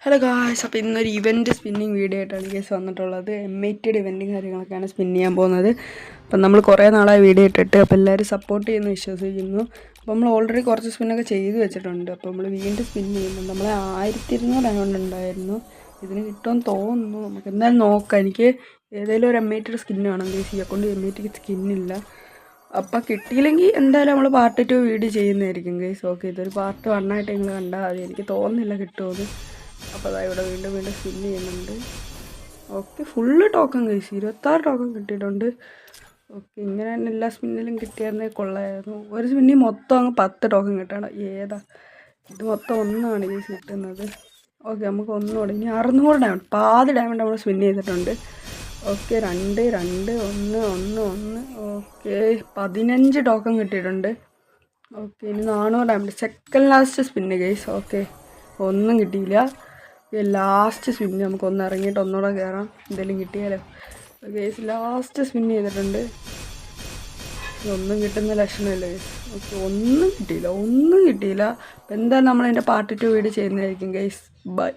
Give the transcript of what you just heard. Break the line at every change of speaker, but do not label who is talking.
Hello guys, അപ്പോൾ ഇന്നൊരു event spinning video ആയിട്ടാണ് കേസ് വന്നിട്ടുള്ളത്. M8യുടെ ഇവൻറ്റും കാര്യങ്ങളൊക്കെയാണ് സ്പിൻ ചെയ്യാൻ പോകുന്നത്. അപ്പം നമ്മൾ കുറേ നാളായി വീഡിയോ ഇട്ടിട്ട്, അപ്പോൾ എല്ലാവരും സപ്പോർട്ട് ചെയ്യുമെന്ന് വിശ്വസിക്കുന്നു. അപ്പോൾ നമ്മൾ ഓൾറെഡി കുറച്ച് സ്പിന്നൊക്കെ ചെയ്ത് വെച്ചിട്ടുണ്ട്. അപ്പോൾ നമ്മൾ വീണ്ടും സ്പിൻ ചെയ്യുന്നു. നമ്മളെ 1200 ഡയമണ്ട് ഉണ്ടായിരുന്നു. ഇതിന് കിട്ടുമെന്ന് തോന്നുന്നു. നമുക്ക് എന്തായാലും നോക്കാം. എനിക്ക് ഏതെങ്കിലും ഒരു M8യുടെ സ്കിൻ വേണം കേസ്. ഈ അക്കൗണ്ട് M8ക്ക് സ്കിന്നില്ല. അപ്പം കിട്ടിയില്ലെങ്കിൽ എന്തായാലും നമ്മൾ പാർട്ട് 2 വീഡിയോ ചെയ്യുന്നതായിരിക്കും ഗൈസ്. ഓക്കെ, ഇതൊരു പാർട്ട് 1 ആയിട്ട് നിങ്ങൾ കണ്ടാൽ മതി. എനിക്ക് തോന്നുന്നില്ല കിട്ടുമെന്ന്. അപ്പോൾ അതാ ഇവിടെ വീണ്ടും സ്പിൻ ചെയ്യുന്നുണ്ട്. ഓക്കെ, ഫുള്ള് ടോക്കൺ കഴിച്ചു. 26 ടോക്കൺ കിട്ടിയിട്ടുണ്ട്. ഓക്കെ, ഇങ്ങനെ തന്നെ എല്ലാ സ്പിന്നിലും കിട്ടിയായിരുന്നേ കൊള്ളായിരുന്നു. ഒരു സ്പിന്നിൽ മൊത്തം അങ്ങ് 10 ടോക്കൺ കിട്ടണം. ഏതാ ഇത്? മൊത്തം ഒന്നാണ് കേസ് കിട്ടുന്നത്. ഓക്കെ, നമുക്ക് ഒന്നുകൂടെ ഇനി 600 ഡയമണ്ട്, പാതി ഡയമണ്ട് നമ്മൾ സ്പിൻ ചെയ്തിട്ടുണ്ട്. ഓക്കെ, 2 2 1 1 1. ഓക്കെ, 15 ടോക്കൺ കിട്ടിയിട്ടുണ്ട്. ഓക്കെ, ഇനി 400 diamond, second last spin case. Okay, ഒന്നും കിട്ടിയില്ല. ലാസ്റ്റ് സ്പിന്ന് നമുക്ക് ഒന്ന് ഇറങ്ങിയിട്ട് ഒന്നുകൂടെ കയറാം, എന്തെങ്കിലും കിട്ടിയാലോ. കേസ് ലാസ്റ്റ് സ്പിൻ ചെയ്തിട്ടുണ്ട്. ഒന്നും കിട്ടുന്ന ലക്ഷണമല്ല കേസ്. ഓക്കെ, ഒന്നും കിട്ടിയില്ല. അപ്പം എന്തായാലും നമ്മളതിൻ്റെ പാർട്ട് 2 വീഡിയോ ചെയ്യുന്നതായിരിക്കും ഗൈസ്. ബൈ.